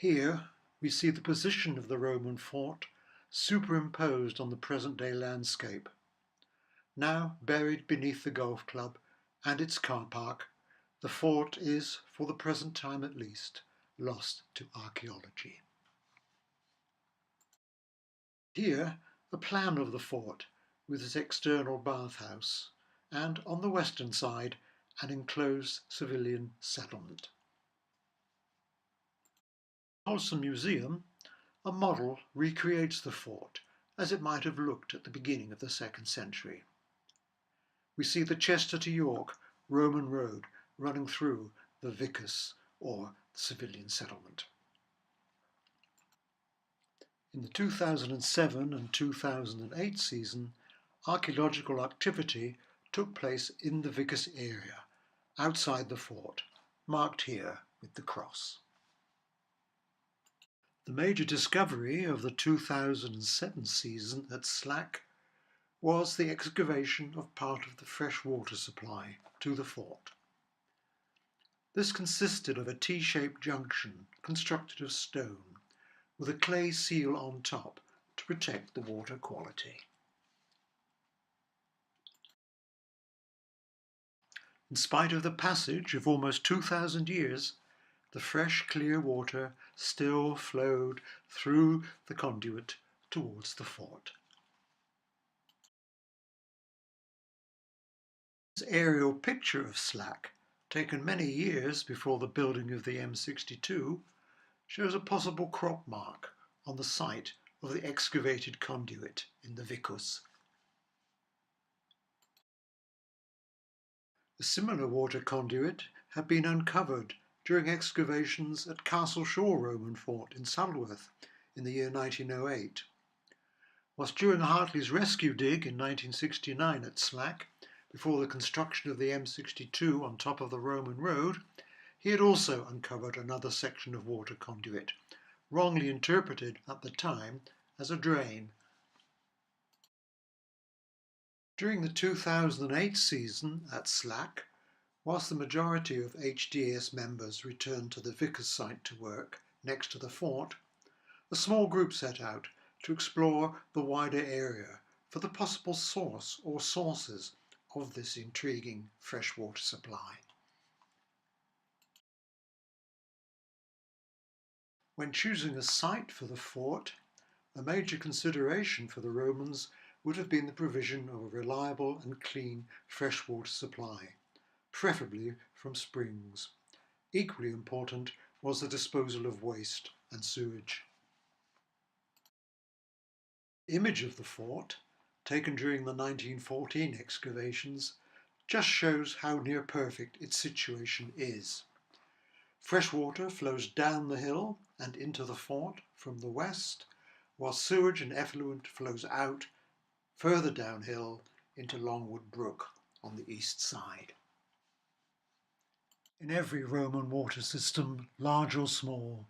Here we see the position of the Roman fort superimposed on the present-day landscape. Now buried beneath the golf club and its car park, the fort is, for the present time at least, lost to archaeology. Here, the plan of the fort with its external bathhouse, and on the western side, an enclosed civilian settlement. In the Holson Museum, a model recreates the fort as it might have looked at the beginning of the 2nd century. We see the Chester to York Roman road running through the vicus, or civilian settlement. In the 2007 and 2008 season, archaeological activity took place in the vicus area, outside the fort, marked here with the cross. The major discovery of the 2007 season at Slack was the excavation of part of the fresh water supply to the fort. This consisted of a T-shaped junction constructed of stone, with a clay seal on top to protect the water quality. In spite of the passage of almost 2,000 years, the fresh, clear water still flowed through the conduit towards the fort. This aerial picture of Slack, taken many years before the building of the M62, shows a possible crop mark on the site of the excavated conduit in the vicus. A similar water conduit had been uncovered during excavations at Castle Shore Roman Fort in Saddleworth in the year 1908. Whilst during Hartley's rescue dig in 1969 at Slack, before the construction of the M62 on top of the Roman road, he had also uncovered another section of water conduit, wrongly interpreted at the time as a drain. During the 2008 season at Slack, whilst the majority of HDAS members returned to the vicus site to work next to the fort, a small group set out to explore the wider area for the possible source or sources of this intriguing freshwater supply. When choosing a site for the fort, a major consideration for the Romans would have been the provision of a reliable and clean freshwater supply, preferably from springs. Equally important was the disposal of waste and sewage. The image of the fort, taken during the 1914 excavations, just shows how near perfect its situation is. Fresh water flows down the hill and into the fort from the west, while sewage and effluent flows out further downhill into Longwood Brook on the east side. In every Roman water system, large or small,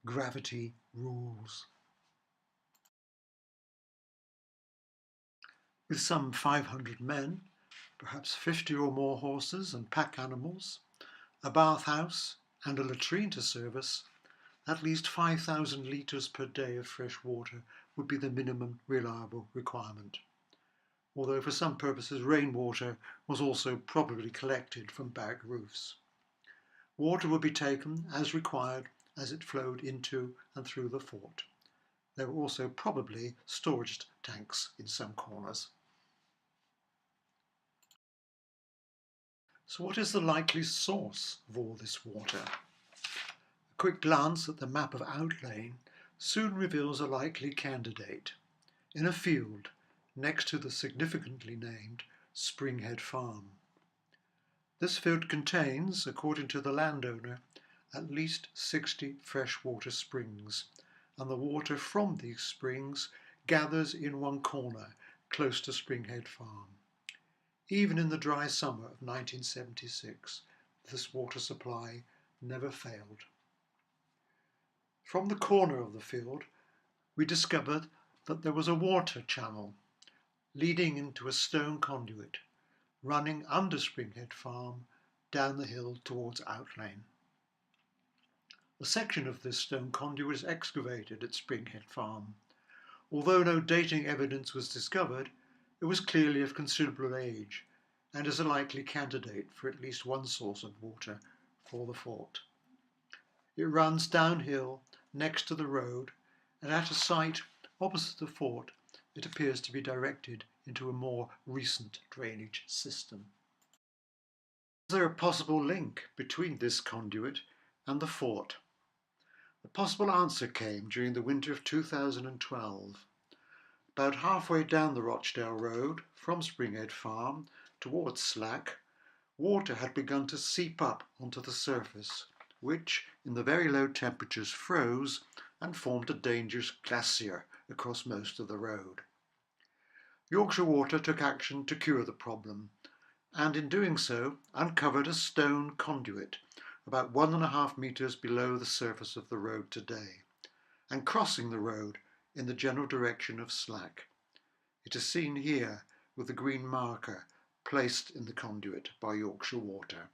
gravity rules. With some 500 men, perhaps 50 or more horses and pack animals, a bathhouse and a latrine to service, at least 5,000 litres per day of fresh water would be the minimum reliable requirement, although for some purposes rainwater was also probably collected from barrack roofs. Water would be taken as required as it flowed into and through the fort. There were also probably storage tanks in some corners. So what is the likely source of all this water? A quick glance at the map of Outlane soon reveals a likely candidate, in a field next to the significantly named Springhead Farm. This field contains, according to the landowner, at least 60 freshwater springs, and the water from these springs gathers in one corner close to Springhead Farm. Even in the dry summer of 1976, this water supply never failed. From the corner of the field, we discovered that there was a water channel leading into a stone conduit running under Springhead Farm down the hill towards Outlane. A section of this stone conduit was excavated at Springhead Farm. Although no dating evidence was discovered, it was clearly of considerable age and is a likely candidate for at least one source of water for the fort. It runs downhill next to the road, and at a site opposite the fort it appears to be directed into a more recent drainage system. Is there a possible link between this conduit and the fort? The possible answer came during the winter of 2012. About halfway down the Rochdale Road from Springhead Farm towards Slack, water had begun to seep up onto the surface, which in the very low temperatures froze and formed a dangerous glacier across most of the road. Yorkshire Water took action to cure the problem, and in doing so uncovered a stone conduit about 1.5 metres below the surface of the road today, and crossing the road in the general direction of Slack. It is seen here with the green marker placed in the conduit by Yorkshire Water.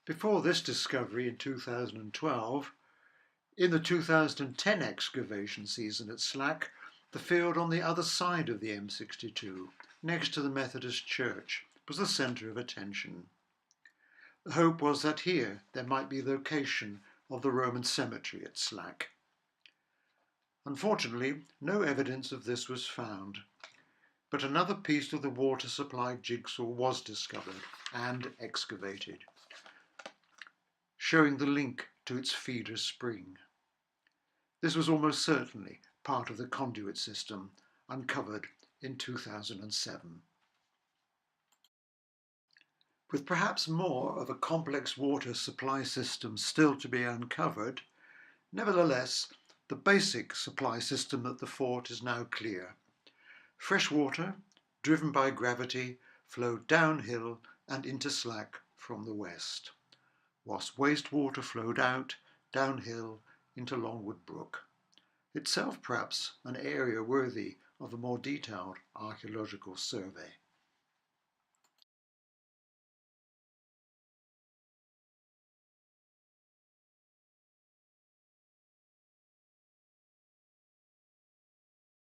Before this discovery in 2012, in the 2010 excavation season at Slack, the field on the other side of the M62, next to the Methodist Church, was the centre of attention. The hope was that here there might be the location of the Roman cemetery at Slack. Unfortunately, no evidence of this was found, but another piece of the water supply jigsaw was discovered and excavated, showing the link to its feeder spring. This was almost certainly part of the conduit system uncovered in 2007. With perhaps more of a complex water supply system still to be uncovered, nevertheless, the basic supply system at the fort is now clear. Fresh water, driven by gravity, flowed downhill and into Slack from the west, whilst wastewater flowed out, downhill, into Longwood Brook, itself perhaps an area worthy of a more detailed archaeological survey.